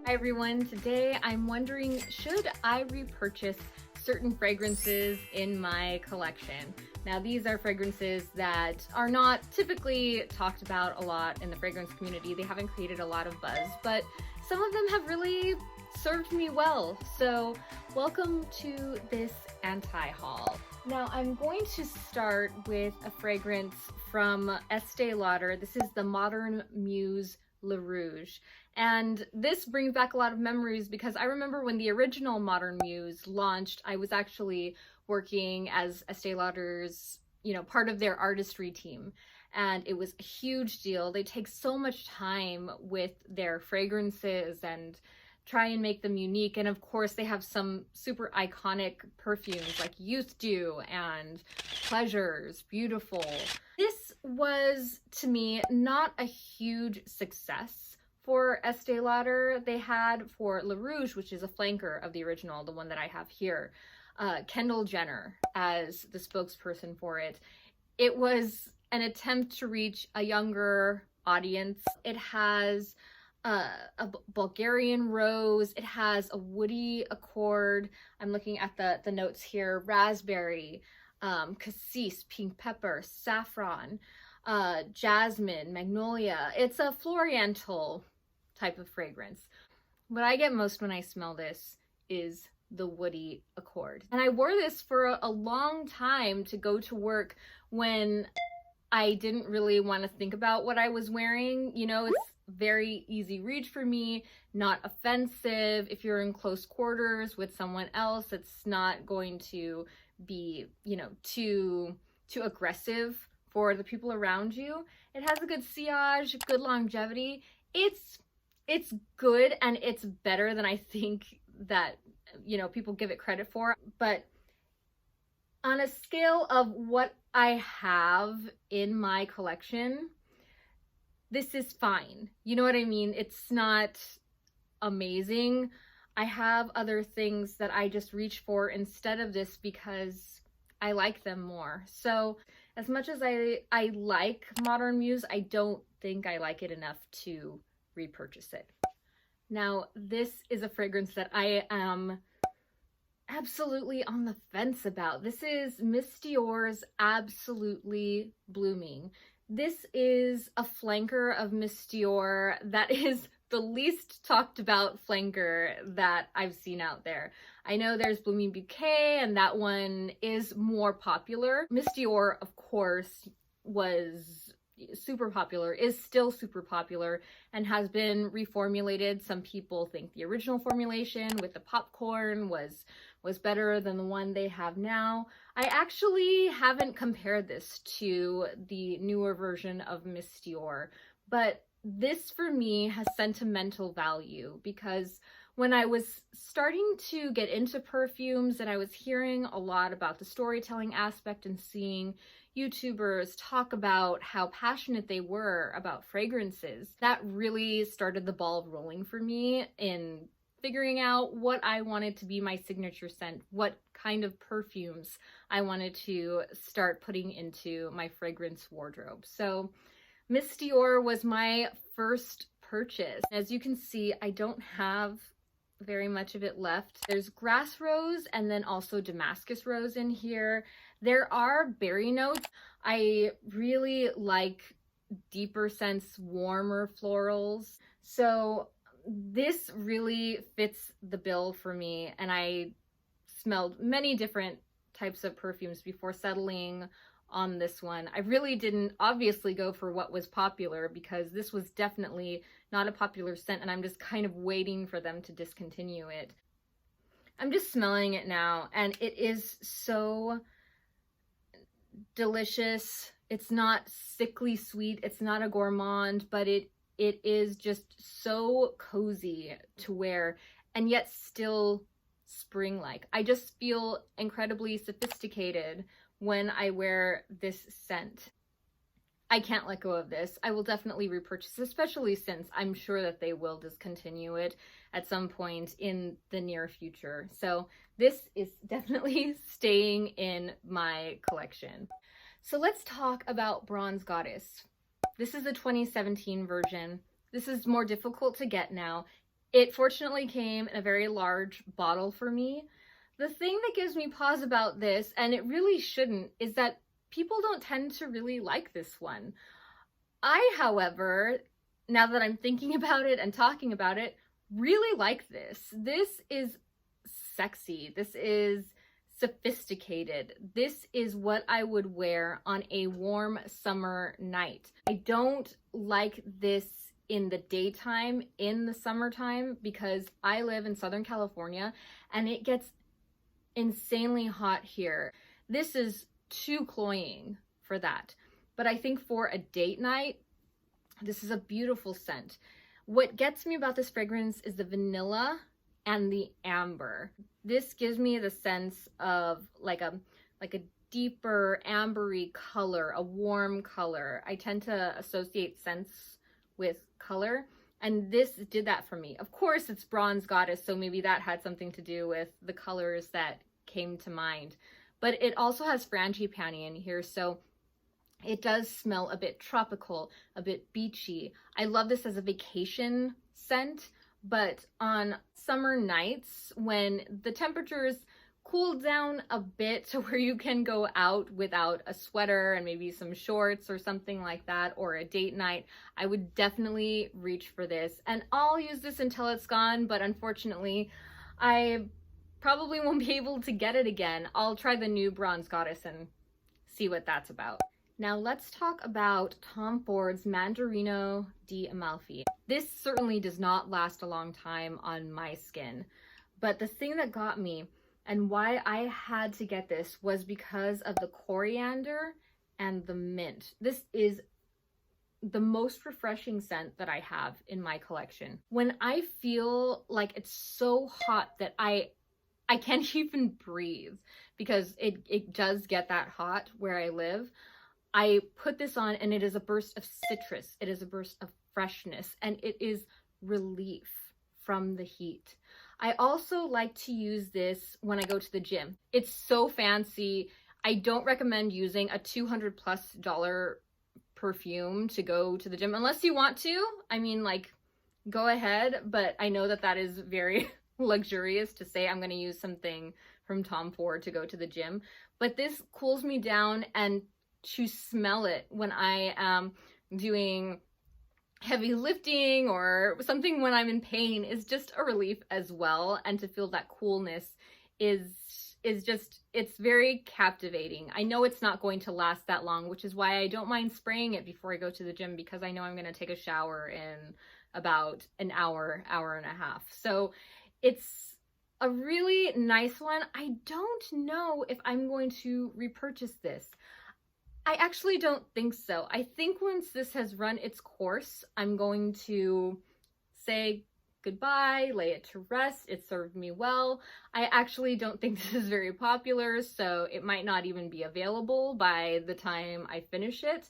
Hi everyone, today I'm wondering, should I repurchase certain fragrances in my collection? Now these are fragrances that are not typically talked about a lot in the fragrance community. They haven't created a lot of buzz, but some of them have really served me well. So welcome to this anti-haul. Now I'm going to start with a fragrance from Estee Lauder. This is the Modern Muse Rouge. And this brings back a lot of memories because I remember when the original Modern Muse launched, I was actually working as Estee Lauder's, part of their artistry team. And it was a huge deal. They take so much time with their fragrances and try and make them unique. And of course, they have some super iconic perfumes like Youth Dew and Pleasures, Beautiful. This was, to me, not a huge success for Estee Lauder. They had for Le Rouge, which is a flanker of the original, the one that I have here, Kendall Jenner as the spokesperson for it. It was an attempt to reach a younger audience. It has a Bulgarian rose, it has a woody accord. I'm looking at the notes here: raspberry, cassis, pink pepper, saffron, jasmine, magnolia. It's a floriental type of fragrance. What I get most when I smell this is the woody accord. And I wore this for a long time to go to work when I didn't really want to think about what I was wearing. It's very easy reach for me, not offensive. If you're in close quarters with someone else, it's not going to be, too aggressive for the people around you. It has a good sillage, good longevity. It's good, and it's better than I think that, people give it credit for. But on a scale of what I have in my collection, this is fine. You know what I mean? It's not amazing. I have other things that I just reach for instead of this because I like them more. So as much as I like Modern Muse, I don't think I like it enough to repurchase it. Now, this is a fragrance that I am absolutely on the fence about. This is Miss Dior's Absolutely Blooming. This is a flanker of Miss Dior that is the least talked about flanker that I've seen out there. I know there's Blooming Bouquet, and that one is more popular. Miss Dior, of course, was super popular, is still super popular, and has been reformulated. Some people think the original formulation with the popcorn was better than the one they have now. I actually haven't compared this to the newer version of Miss Dior, but this for me has sentimental value because when I was starting to get into perfumes and I was hearing a lot about the storytelling aspect and seeing YouTubers talk about how passionate they were about fragrances, that really started the ball rolling for me in figuring out what I wanted to be my signature scent, what kind of perfumes I wanted to start putting into my fragrance wardrobe. So Miss Dior was my first purchase. As you can see, I don't have very much of it left. There's grass rose and then also Damascus rose in here. There are berry notes. I really like deeper scents, warmer florals. So this really fits the bill for me, and I smelled many different types of perfumes before settling on this one. I really didn't obviously go for what was popular because this was definitely not a popular scent, and I'm just kind of waiting for them to discontinue it. I'm just smelling it now, and it is so delicious. It's not sickly sweet, it's not a gourmand, but it is just so cozy to wear and yet still spring-like. I just feel incredibly sophisticated when I wear this scent. I can't let go of this. I will definitely repurchase, especially since I'm sure that they will discontinue it at some point in the near future. So this is definitely staying in my collection. So let's talk about Bronze Goddess. This is the 2017 version. This is more difficult to get now. It fortunately came in a very large bottle for me. The thing that gives me pause about this, and it really shouldn't, is that people don't tend to really like this one. I, however, now that I'm thinking about it and talking about it, really like this. This is sexy. This is sophisticated. This is what I would wear on a warm summer night. I don't like this in the daytime in the summertime because I live in Southern California and it gets insanely hot here. This is too cloying for that. But I think for a date night, this is a beautiful scent. What gets me about this fragrance is the vanilla and the amber. This gives me the sense of like a deeper ambery color, a warm color. I tend to associate scents with color, and this did that for me. Of course, it's Bronze Goddess, so maybe that had something to do with the colors that came to mind. But it also has frangipani in here, so it does smell a bit tropical, a bit beachy. I love this as a vacation scent, but on summer nights when the temperatures cool down a bit to where you can go out without a sweater and maybe some shorts or something like that, or a date night, I would definitely reach for this. And I'll use this until it's gone, but unfortunately, I probably won't be able to get it again. I'll try the new Bronze Goddess and see what that's about. Now let's talk about Tom Ford's Mandarino di Amalfi. This certainly does not last a long time on my skin, but the thing that got me and why I had to get this was because of the coriander and the mint. This is the most refreshing scent that I have in my collection. When I feel like it's so hot that I can't even breathe because it does get that hot where I live, I put this on and it is a burst of citrus. It is a burst of freshness and it is relief from the heat. I also like to use this when I go to the gym. It's so fancy. I don't recommend using a $200+ perfume to go to the gym unless you want to. I mean, like, go ahead, but I know that that is very luxurious to say I'm going to use something from Tom Ford to go to the gym. But this cools me down, and to smell it when I am doing heavy lifting or something when I'm in pain is just a relief as well. And to feel that coolness is just, it's very captivating. I know it's not going to last that long, which is why I don't mind spraying it before I go to the gym, because I know I'm going to take a shower in about an hour, hour and a half. So it's a really nice one. I don't know if I'm going to repurchase this. I actually don't think so. I think once this has run its course, I'm going to say goodbye, lay it to rest. It served me well. I actually don't think this is very popular, so it might not even be available by the time I finish it.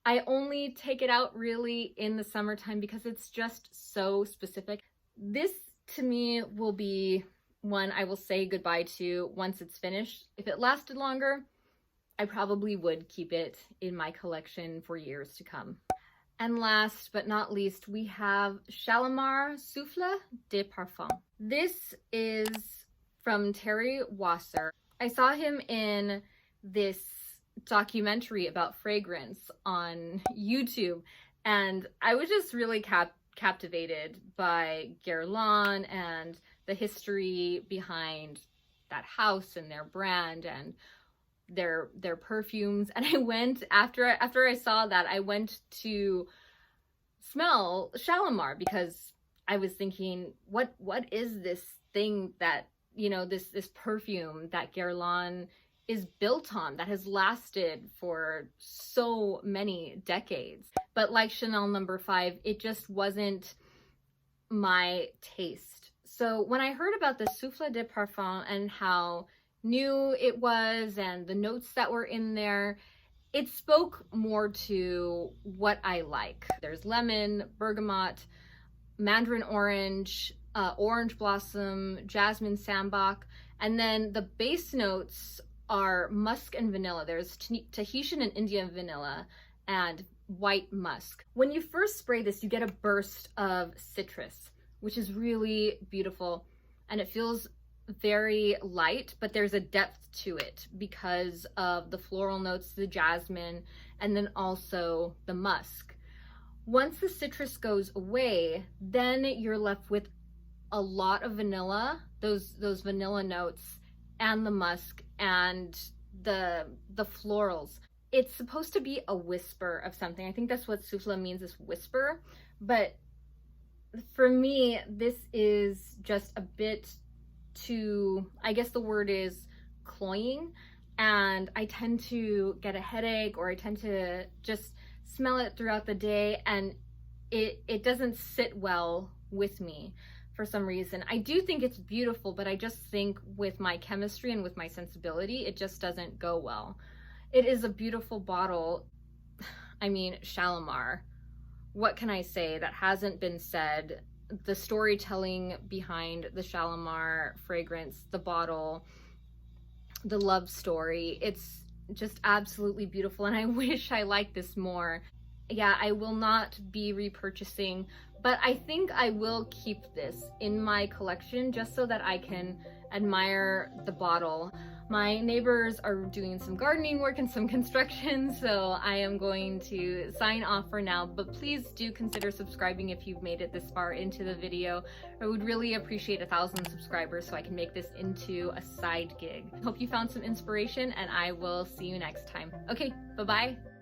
I only take it out really in the summertime because it's just so specific. This to me will be one I will say goodbye to once it's finished. If it lasted longer, I probably would keep it in my collection for years to come. And last but not least, we have Shalimar Souffle de Parfum. This is from Terry Wasser. I saw him in this documentary about fragrance on YouTube, and I was just really captivated by Guerlain and the history behind that house and their brand and their perfumes. And I went after I saw that, I went to smell Shalimar because I was thinking, what is this thing that, you know, this perfume that Guerlain is built on that has lasted for so many decades. But like Chanel No. 5, it just wasn't my taste. So when I heard about the Souffle de Parfum and how new it was and the notes that were in there, it spoke more to what I like. There's lemon, bergamot, mandarin orange, orange blossom, jasmine sambac, and then the base notes are musk and vanilla. There's Tahitian and Indian vanilla and white musk. When you first spray this, you get a burst of citrus. which is really beautiful. And it feels very light, but there's a depth to it because of the floral notes, the jasmine, and then also the musk. Once the citrus goes away, then you're left with a lot of vanilla, those vanilla notes, and the musk and the florals. It's supposed to be a whisper of something. I think that's what Souffle means, is whisper. But for me, this is just a bit too, I guess the word is cloying, and I tend to get a headache, or I tend to just smell it throughout the day, and it doesn't sit well with me for some reason. I do think it's beautiful, but I just think with my chemistry and with my sensibility, it just doesn't go well. It is a beautiful bottle. I mean, Shalimar. What can I say that hasn't been said? The storytelling behind the Shalimar fragrance, the bottle, the love story, it's just absolutely beautiful, and I wish I liked this more. Yeah, I will not be repurchasing, but I think I will keep this in my collection just so that I can admire the bottle. My neighbors are doing some gardening work and some construction, so I am going to sign off for now, but please do consider subscribing if you've made it this far into the video. I would really appreciate 1,000 subscribers so I can make this into a side gig. Hope you found some inspiration, and I will see you next time. Okay, bye-bye.